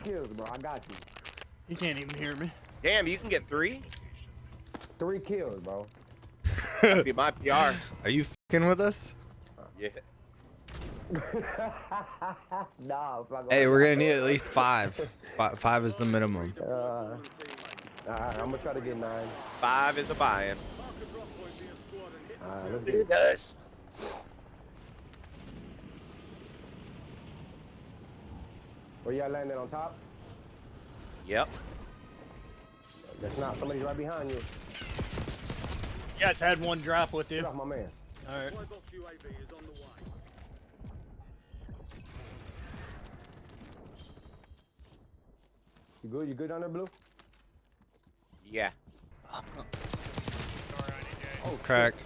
kills, bro. I got you. You can't even hear me. Damn, you can get 3? 3 kills, bro. That'd be my PR. Are you fucking with us? Yeah. Nah, Hey, we're gonna need at least 5. 5 is the minimum. Alright, I'm gonna try to get 9. 5 is the buy-in. Alright, let's See get you it. guys. Where y'all landing on top? Yep. That's not. Somebody's right behind you. You guys had one drop with you. Get off my man. All right. You good? You good on there, Blue? Yeah. It's cracked.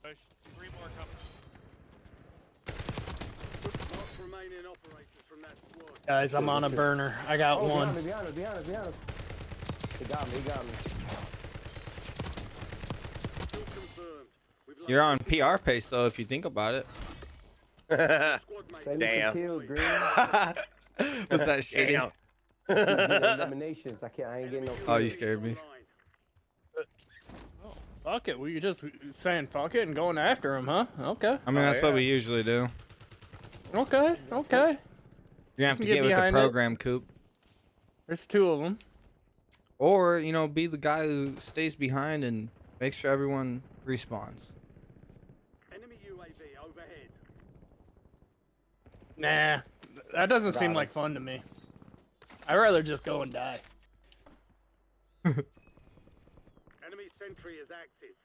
Push. 3 more coming. Guys, I'm on a burner. I got one. Behind us, behind us, behind us. He got me, he got me. You're on PR pace though, if you think about it. Damn. Kills, Green. Was that shitty? Eliminations. I ain't getting no kills. Oh, you scared me. Fuck it. We just saying fuck it and going after him, huh? Okay. I mean, that's what we usually do. Okay. Okay. You're gonna have to Get get with the behind it. program, Coop. There's 2 of them. Or, you know, be the guy who stays behind and makes sure everyone respawns. Enemy UAV overhead. Nah. That doesn't seem him. like fun to me. I'd rather just go and die. Enemy sentry is active.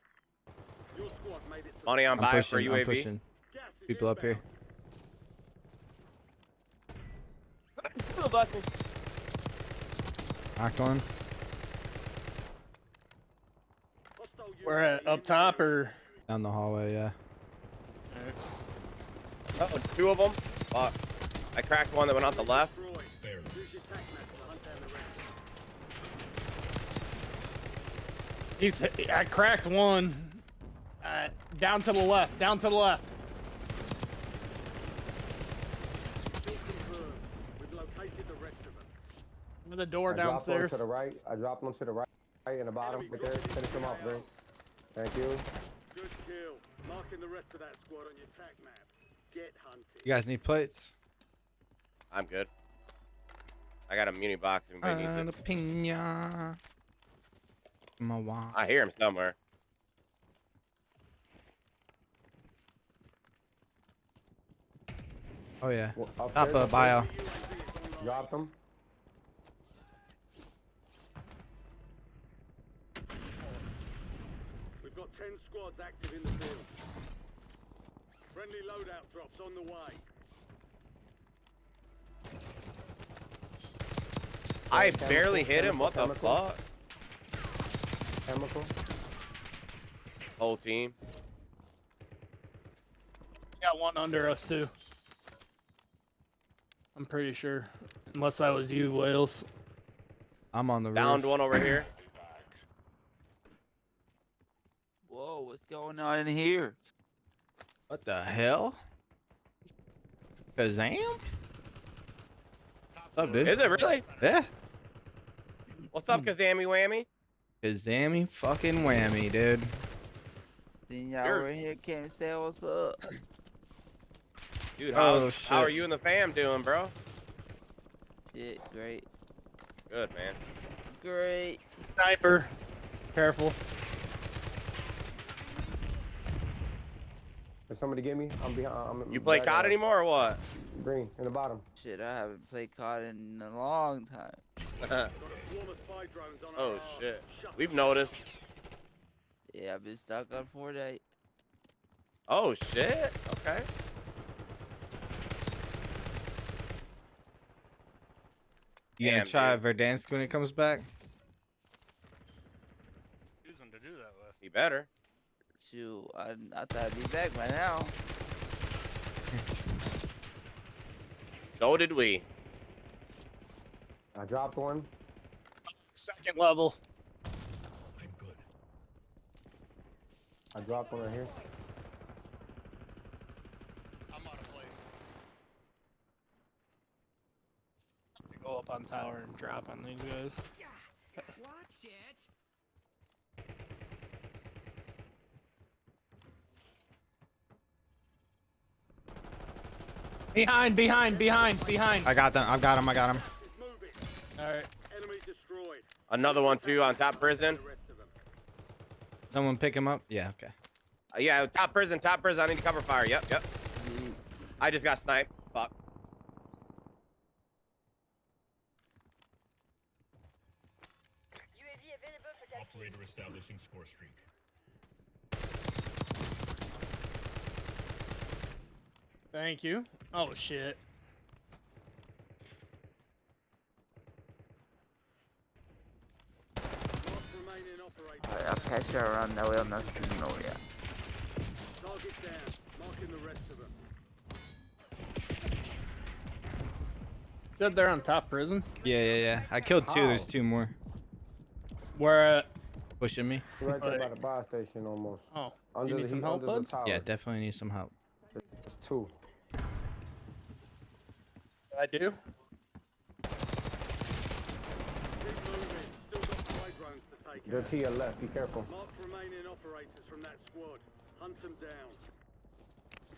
Your squad made it to Money on I'm buy for pushing, UAV. I'm pushing gas is people up here. Bless me. Knocked one. Hostile We're UAV at up in top the area. or. Down the hallway, yeah. Oh, 2 of them. Fuck. I cracked one that went out the left. Destroyed. Use your tac map to hunt down the rest. I cracked one. Down to the left. Down to the left. Still confirmed. We've located the rest of them. With the door I dropped one downstairs. to the right. I dropped one to the right in the bottom. Right there. Finish him off, Green. Thank you. Good kill. Marking the rest of that squad on your tac map. Get hunted. You guys need plates? I'm good. I got a muni box if anybody needs it. Pina. I hear him somewhere. Oh yeah. Well, Top upstairs, of bio. Dropped him. We've got 10 squads active in the field. Friendly loadout drops on the way. I barely hit him. What the chemical. fuck? Chemical. Whole team. Got one under us too. I'm pretty sure. Unless that was you, Wales. I'm on the Downed roof. one over here. Whoa, what's going on in here? What the hell? Kazam? What's up, dude? Is it really? Yeah. What's up, Kazammy Whammy? Kazammy fucking whammy, dude. Then y'all over here can't say what's up. Dude, Oh, how are shit. you and the fam doing, bro? Shit, great. Good, man. Great. Sniper. Careful. Did somebody get me? I'm behind. You play COD anymore or what? Green in the bottom. Shit, I haven't played COD in a long time. Got a swarm of spy drones on our Oh arm. shit. Shut We've them. noticed. Yeah, I've been stuck on Fortnite. Oh shit. Okay. You gonna Damn, try dude. Verdansk when it comes back? Choosing to do that with. You better. Shoot, I thought I'd be back by now. So did we. I dropped one. Second level. I'm good. I dropped one right here. I'm out of place. Go up on tower and drop on these guys. Watch it. Behind. I got them. I got him. It's moving. All right. Enemy destroyed. Another one too on top prison. The rest of them. Someone pick him up. Yeah. Okay. Yeah, top prison. I need to cover fire. Yep. I just got sniped. Fuck. Operator establishing score streak. Thank you. Oh shit. Last remaining operator. Jag cashar around now on the screen now, yeah. Target down. Marking the rest of them. Said they're on top prison. Yeah. I killed 2. There's 2 more Where? pushing me. Right there by the buy station almost. Oh, Under you need some help, under the bud? tower. Yeah, definitely need some help. There's 2. I do. Keep moving. Still got spy drones to take They're out. to your left. Be careful. Mark remaining operators from that squad. Hunt them down.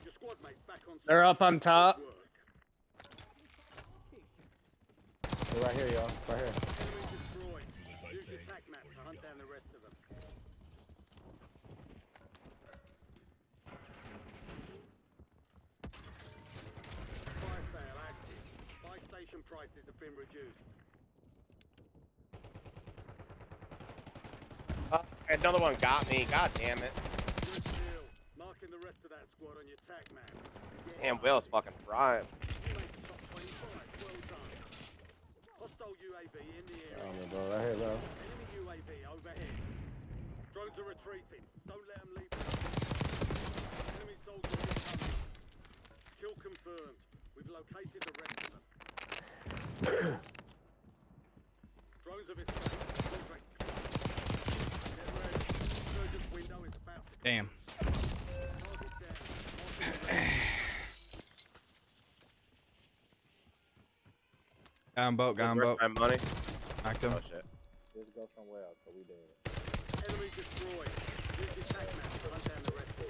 Your squad mates back on. They're up on top. Work. They're right here, y'all. Right here. Enemy destroyed. Use your tac map to hunt down the rest of them. Fire sale active. Buy station prices have been reduced. Another one got me. God damn it. Good deal. Marking the rest of that squad on your tac map. Damn, Will's fucking fried. You made the top 25. Well done. Hostile UAV in the area. Bro. Right here, bro. Enemy UAV overhead. Drones are retreating. Don't let them leave. Enemy soldiers incoming. Kill confirmed. We've located the rest of them. Drones have escaped. Contract. Get ready. Surgeon's window is about to Damn. target down. Marking the rest. Got him, boat. Where's my money? Knocked him. Oh shit. Enemy destroyed. Use your tac map to hunt down the rest of them.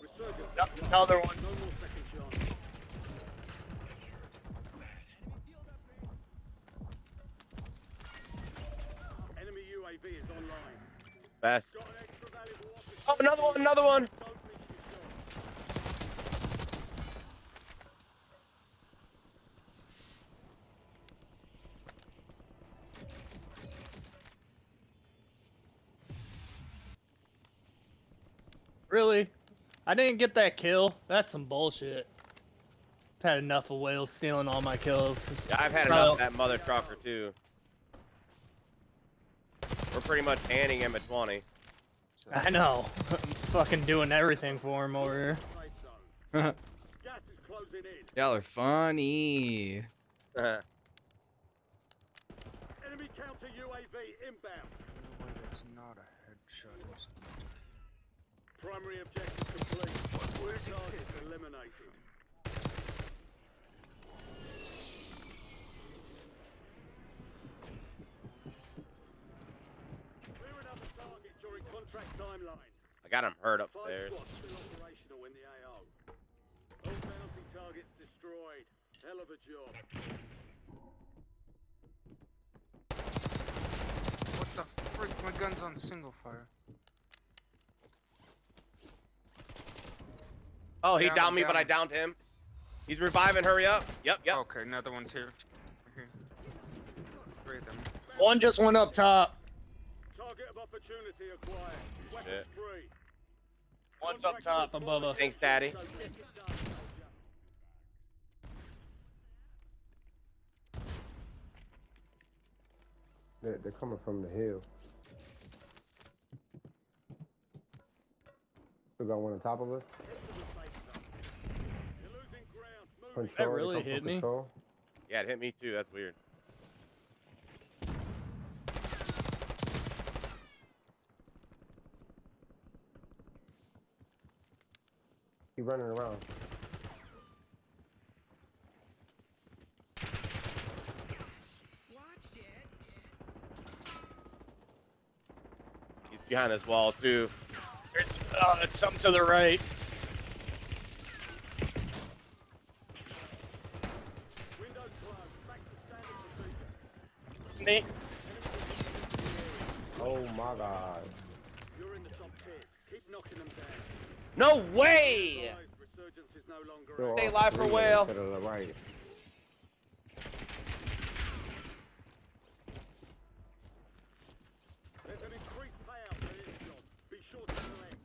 Resurgence. Another one. No more second chance. Enemy UAV is online. Best. Got an extra valuable opportunity. Oh, another one. Don't miss your shot. Really? I didn't get that kill. That's some bullshit. I've had enough of whales stealing all my kills. Yeah, I've had enough of that mother trucker too. We're pretty much handing him a 20. I know. I'm fucking doing everything for him over here. Safe zone. Gas is closing in. Y'all are funny. Enemy counter UAV inbound. That's not a headshot. Primary objective complete. Targets eliminated. Clearing up a target during contract timeline. I got him hurt 5 upstairs. squads still operational in the AO. All bounty targets destroyed. Hell of a job. What the frick? My gun's on single fire. Oh, he Down, downed me, but down. I downed him. He's reviving. Hurry up. Yep. Okay, another one's here. Here. Three of them. One just went up top. Target of opportunity acquired. Weapons Shit. free. One's up top above us. Thanks, Daddy. So get it done, soldier. They're coming from the hill. Still got one on top of us. Get to the safe zone. You're losing ground. Moving. Control. they really come from hit me? Control. Yeah, it hit me too. That's weird. He running around. behind this wall too. There's some to the right. Windows closed. Back to standard procedure. Me. Oh my god. You're in the top tier. Keep knocking them down. No way! Resurgence is no longer Still Stay off alive for three whale. To the right. There's an increased payout for this job. Be sure to collect.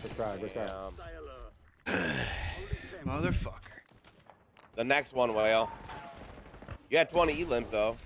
Good try, good try. Damn. Stay alert. Motherfucker. The next one, whale. You had 20 E-limp though.